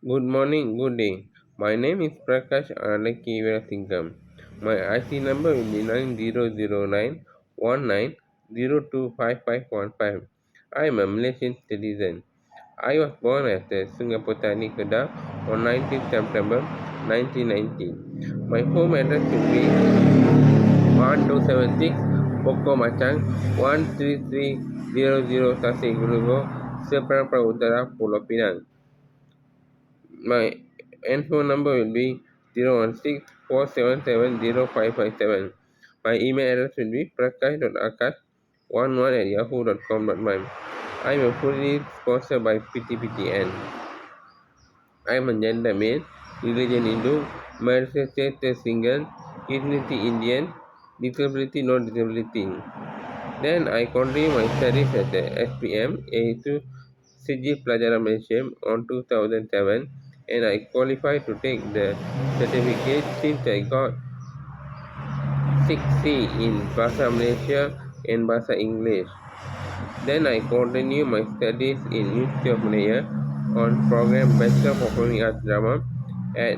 Good morning, good day. My name is Prakash veresinggam. My IC number will be 900919025515. I am a Malaysian citizen. I was born at Singapore Tani Kedah on 19th September 1990. My home address will be 1276 Poko Machang 13300 Tasik Gulugo, Seberang Utara, Pulau Pinang. My phone number will be 016-477-0557. My email address will be prakash.akash11 at yahoo.com.my. I am a fully sponsored by PTPTN. I am a gender male, religion Hindu, marital status single, ethnicity Indian, disability no disability. Then I continue my studies at the SPM A2 Sijil Pelajaran Malaysia on 2007, and I qualified to take the certificate since I got 6C in Bahasa Malaysia and Bahasa English. Then I continue my studies in University of Malaya on program Bachelor of Performing Arts Drama at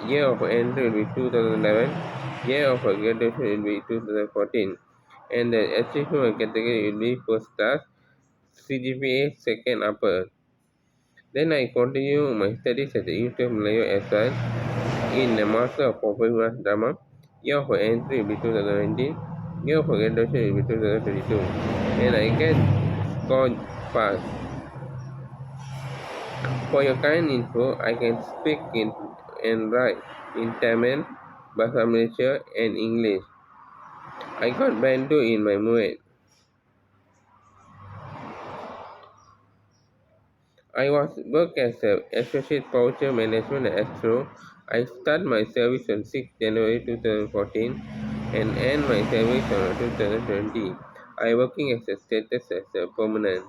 year of entry will be 2011, year of graduation will be 2014, and the achievement category will be first class, CGPA second upper. Then I continue my studies at the University of Malaya as well in the Master of Performing Arts Drama, year of entry will be 2019, year of graduation will be 2022, and I get score pass. For your kind info, I can speak in and write in Tamil, Bahasa Malaysia, and English. I got Bantu in my Muay. I was work as a associate voucher management at Astro. I start my service on 6 January 2014 and end my service on 2020. I working as a status as a permanent.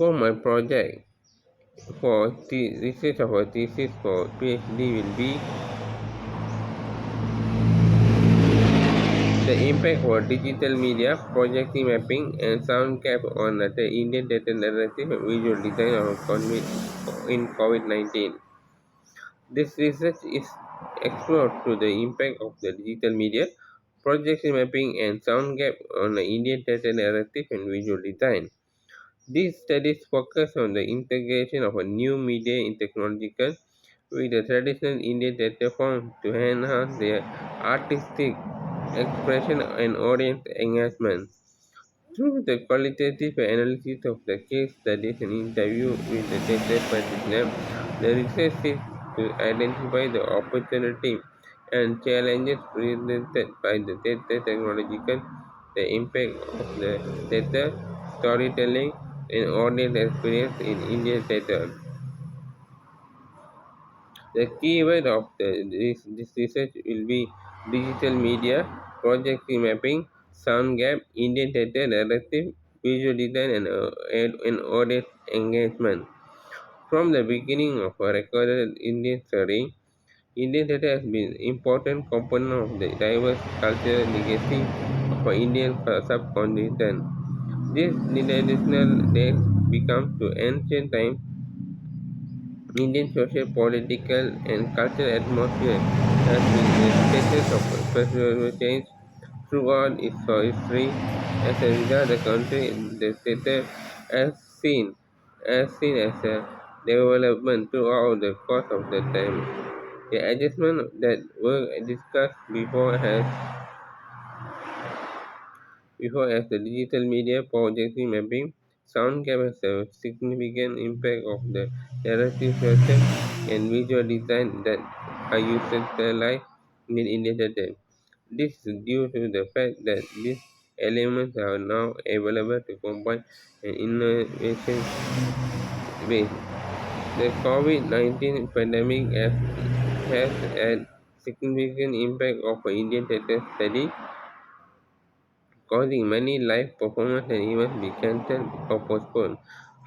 For my project, for research of a thesis for PhD will be the impact for digital media, projecting mapping, and sound cap on the Indian data narrative and visual design of in COVID-19. This research is explored to the impact of the digital media, projection mapping, and sound gap on the Indian data narrative and visual design. These studies focus on the integration of a new media in technological with the traditional Indian theatre form to enhance their artistic expression and audience engagement. Through the qualitative analysis of the case studies and interview with the theatre participants, the research seeks to identify the opportunity and challenges presented by the theatre technological, the impact of the theatre storytelling and audience experience in Indian theatre. The keyword of this research will be digital media, project mapping, sound gap, Indian theatre narrative, visual design, and audience engagement. From the beginning of a recorded Indian story, Indian theatre has been an important component of the diverse cultural legacy of the Indian subcontinent. This traditional dates become to ancient times Indian social, political, and cultural atmosphere has been in stages of perpetual change throughout its history. As a result, the country the theatre has seen as a development throughout the course of the time. The adjustments that were discussed before as the digital media projecting mapping, sound gap has a significant impact of the narrative structure and visual design that are utilized in Indian theatre. This is due to the fact that these elements are now available to combine an innovation base. The COVID-19 pandemic has had significant impact of Indian theatre study causing many live performances and events to be cancelled or postponed.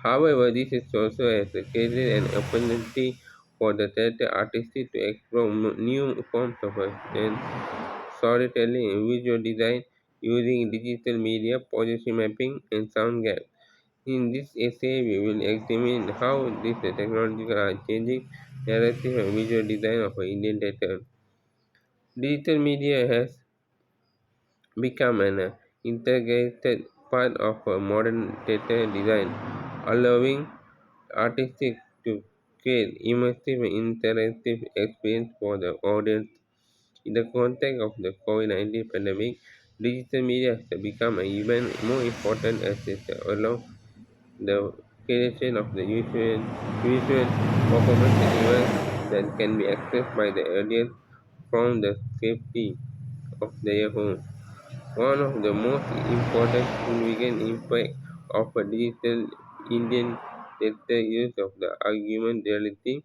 However, this is also has created an opportunity for the theatre artists to explore new forms of and storytelling and visual design using digital media, position mapping, and sound gap. In this essay, we will examine how these technologies are changing narrative and visual design of Indian theatre. Digital media has become an integrated part of modern theatre design, allowing artists to create immersive and interactive experience for the audience. In the context of the COVID-19 pandemic, digital media has become even more important as it allows the creation of the visual performance events that can be accessed by the audience from the safety of their home. One of the most important significant impact of a digital Indian theatre use of the augmented reality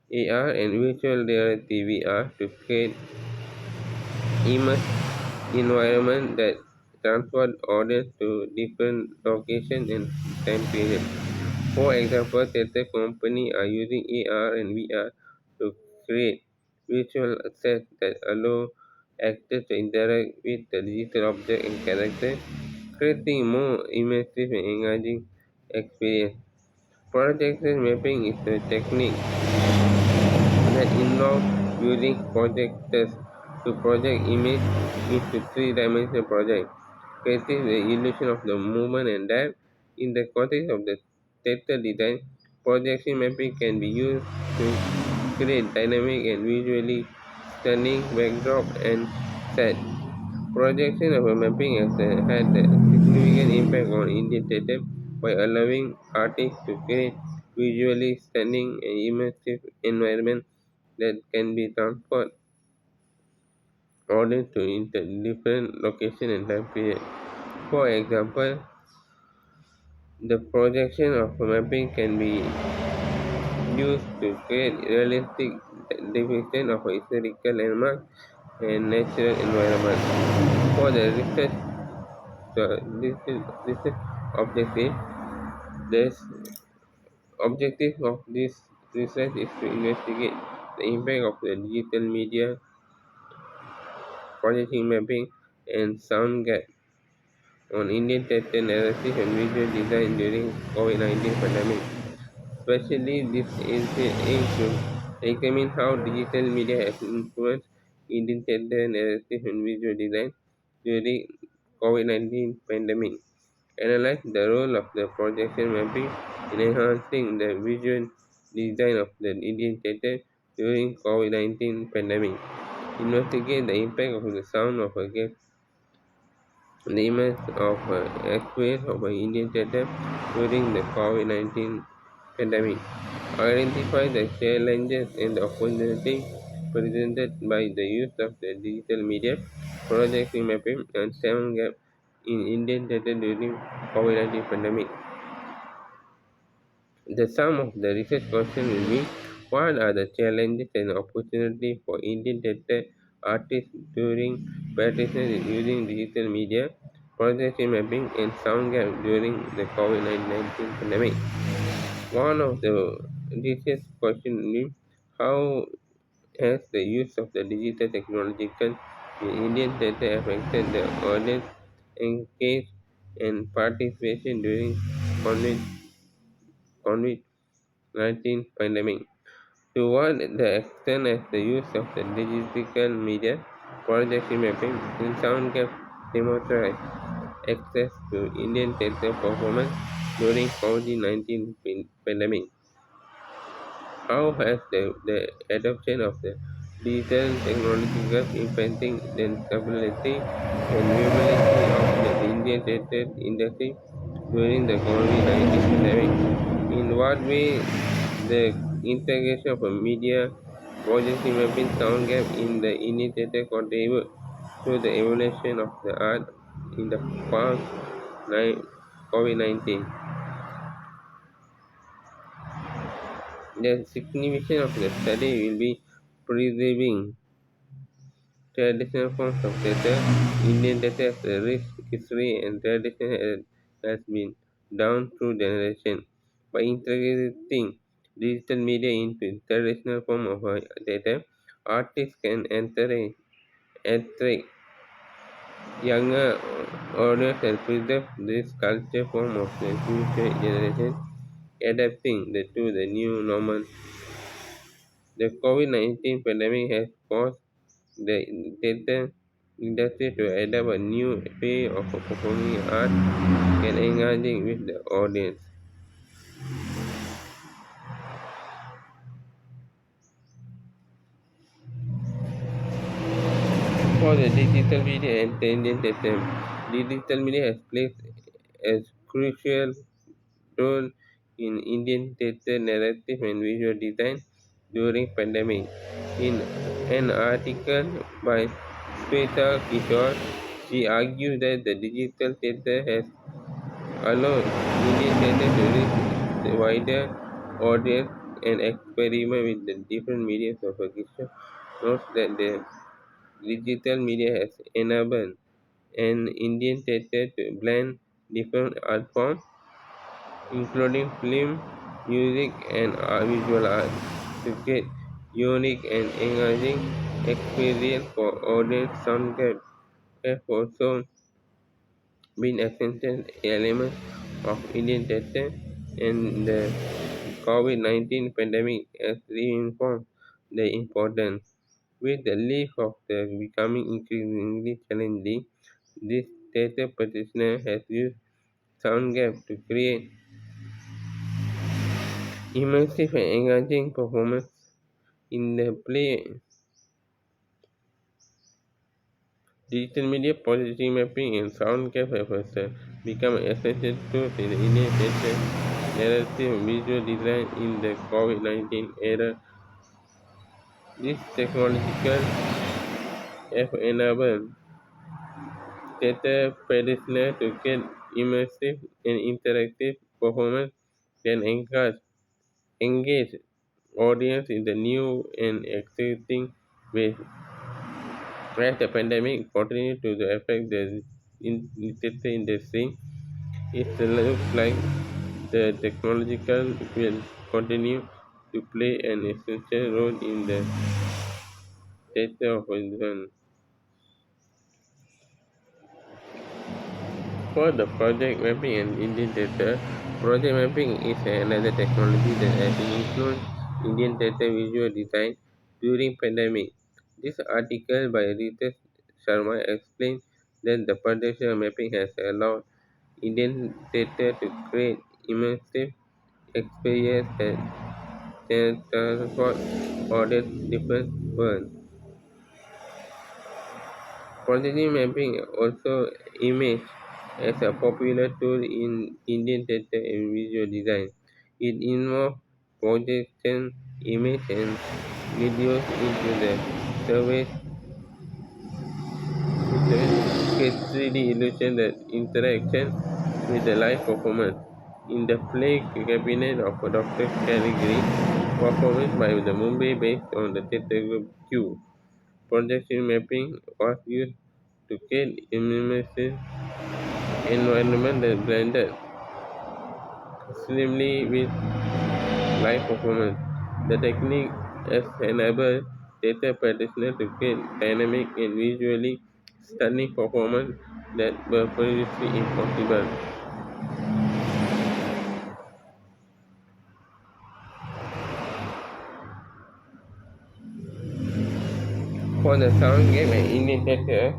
AR and virtual reality VR to create immersive environment that transport audience to different locations and time periods. For example, theatre companies are using AR and VR to create virtual assets that allow actors to interact with the digital object and characters, creating more immersive and engaging experience. Projection mapping is a technique that involves using projectors to project image into three-dimensional project, creating the illusion of the movement and depth. In the context of the theater design, projection mapping can be used to create dynamic and visually stunning backdrop and set. Projection of a mapping has had a significant impact on Indian theatre by allowing artists to create visually stunning and immersive environments that can be transferred audience to into different location and time period. For example, the projection of a mapping can be used to create realistic depiction of a historical landmark and natural environment. For the research, this is objective. The objective of this research is to investigate the impact of the digital media, projection mapping, and sound gap on Indian theatre narrative and visual design during COVID-19 pandemic. Especially this is aims to examine how digital media has influenced Indian theatre narrative and visual design during COVID-19 pandemic. Analyze the role of the projection mapping in enhancing the visual design of the Indian theatre during COVID-19 pandemic. Investigate the impact of the sound of a gap, the image of experience of an Indian theatre during the COVID-19 pandemic. Identify the challenges and the opportunities presented by the use of the digital media, project mapping, and sound gap in Indian theatre during COVID-19 pandemic. The sum of the research question will be: what are the challenges and opportunities for Indian theatre artists during practices using digital media, project mapping, and sound gap during the COVID-19 pandemic? One of the research question will be: how has the use of the digital technological in Indian theatre affected the audience engagement and participation during COVID-19 pandemic? To what the extent has the use of the digital media, project mapping, and sound gap democratized access to Indian theatre performance during COVID-19 pandemic? How has the adoption of the digital technological impacting the stability and viability of the Indian theatre industry during the COVID-19 pandemic? In what way the integration of a media project mapping sound gap in the Indian theatre contribute to the evolution of the art in the past COVID-19? The significance of the study will be preserving traditional forms of theatre. Indian theatre has a rich history and tradition has been down through generations. By integrating digital media into traditional form of theatre, artists can enter attract younger audience and preserve this culture form of the future generation adapting to the new normal. The COVID-19 pandemic has caused the theatre industry to adapt a new way of performing art and engaging with the audience. For the digital media and tangent system, digital media has played a crucial role in Indian theatre narrative and visual design during pandemic. In an article by Sweta Kishore, she argued that the digital theatre has allowed Indian theatre to reach a wider audience and experiment with the different mediums of exhibition. Notes that the digital media has enabled an Indian theatre to blend different art forms, including film, music, and visual art, to create unique and engaging experience for audience. Soundtrack have also been essential elements of Indian theatre, and the COVID-19 pandemic has reinforced the importance. With the leap of the becoming increasingly challenging, this theatre practitioner has used sound gap to create immersive and engaging performance in the play. Digital media positioning mapping and sound gap have also become essential tools in the Indian theatre narrative and visual design in the COVID-19 era. This technological have enabled theatre practitioners to create immersive and interactive performance that engage audience in the new and exciting ways. As the pandemic continues to affect the theatre industry, it looks like the technological will continue to play an essential role in the theatre of vision. For the project mapping and Indian theatre, project mapping is another technology that has influenced Indian theatre visual design during pandemic. This article by Ritesh Sharma explains that the project mapping has allowed Indian theatre to create immersive experience that transport audience different worlds. Positive mapping also emerged as a popular tool in Indian theatre and visual design. It involves projection image and videos into the surface create 3D illusion that interaction with the live performance. In the play Cabinet of Dr. Caligari, performance by the Mumbai based on the theatre group Q. Projection mapping was used to create immersive environment that blended slimly with live performance. The technique has enabled theatre practitioners to create dynamic and visually stunning performance that were previously impossible. For the sound game and Indian theatre,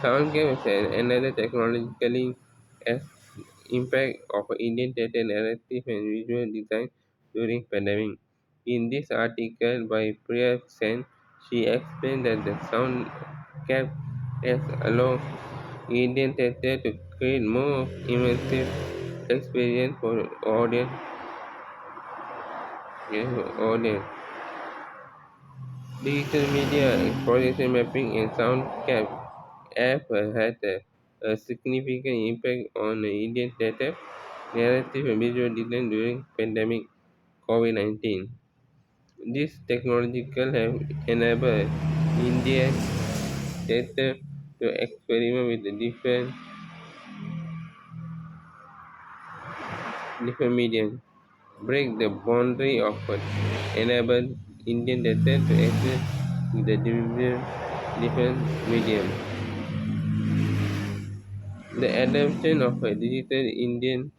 sound game is another technologically as impact of Indian theatre narrative and visual design during pandemic. In this article by Priya Sen, she explained that the sound cap has allowed Indian theatre to create more immersive experience for the audience. Digital media, projection mapping, and sound cap have had a significant impact on the Indian theatre narrative and visual design during pandemic COVID-19. This technological have enabled Indian theatre to experiment with the different mediums, break the boundary of what enabled Indian theatre to exist with the different mediums. The adoption of a digital Indian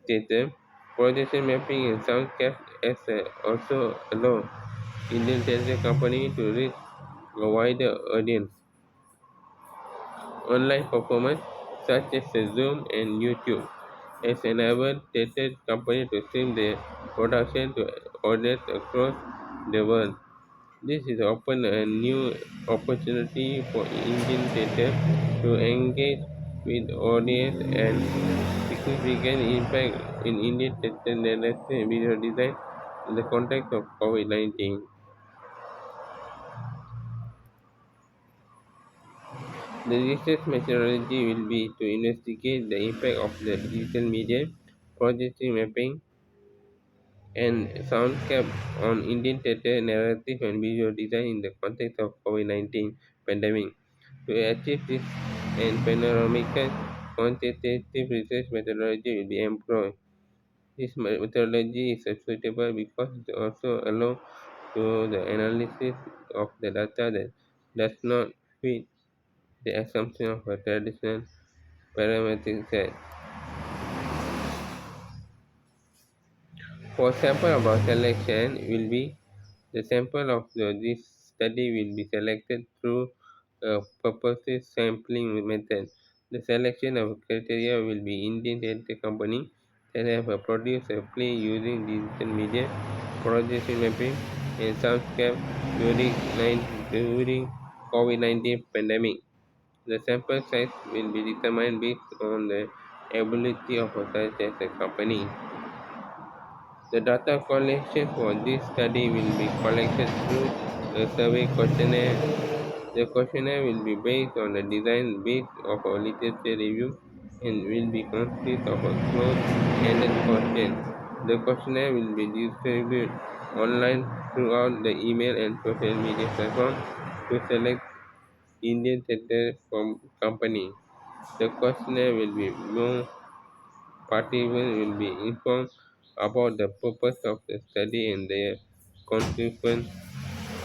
theatre, projection mapping and soundcast as also allow Indian theatre company to reach a wider audience. Online performance such as Zoom and YouTube has enabled theatre companies to stream their production to audience across the world. This is often a new opportunity for Indian theatre to engage with audience and significant impact in Indian theatre narrative and video design in the context of COVID-19. The research methodology will be to investigate the impact of the digital media, projection mapping, and soundcap on Indian theatre narrative and visual design in the context of COVID-19 pandemic. To achieve this and panoramic quantitative research methodology will be employed. This methodology is suitable because it also allows to the analysis of the data that does not fit the assumption of a traditional parametric set. For sample about selection will be the sample of this study will be selected through a purposive sampling method. The selection of criteria will be Indian data company that have produced a play using digital media, projection mapping, and soundscape during COVID-19 pandemic. The sample size will be determined based on the ability of such as a company. The data collection for this study will be collected through a survey questionnaire. The questionnaire will be based on the design based of a literature review and will be consist of a closed-ended question. The questionnaire will be distributed online throughout the email and social media platforms to select Indian theatre from company. The questionnaire will be more participants will be informed about the purpose of the study and their consequent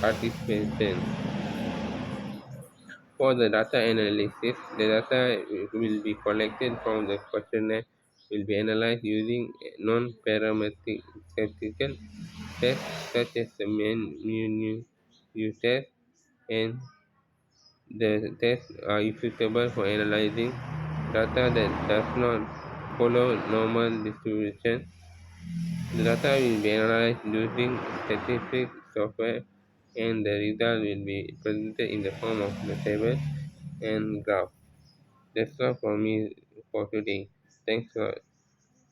participation. For the data analysis, the data will be collected from the questionnaire will be analyzed using non-parametric statistical tests such as the mean test, and the tests are suitable for analyzing data that does not follow normal distribution. The data will be analyzed using statistics software and the result will be presented in the form of the table and graph. That's all for me for today. Thanks for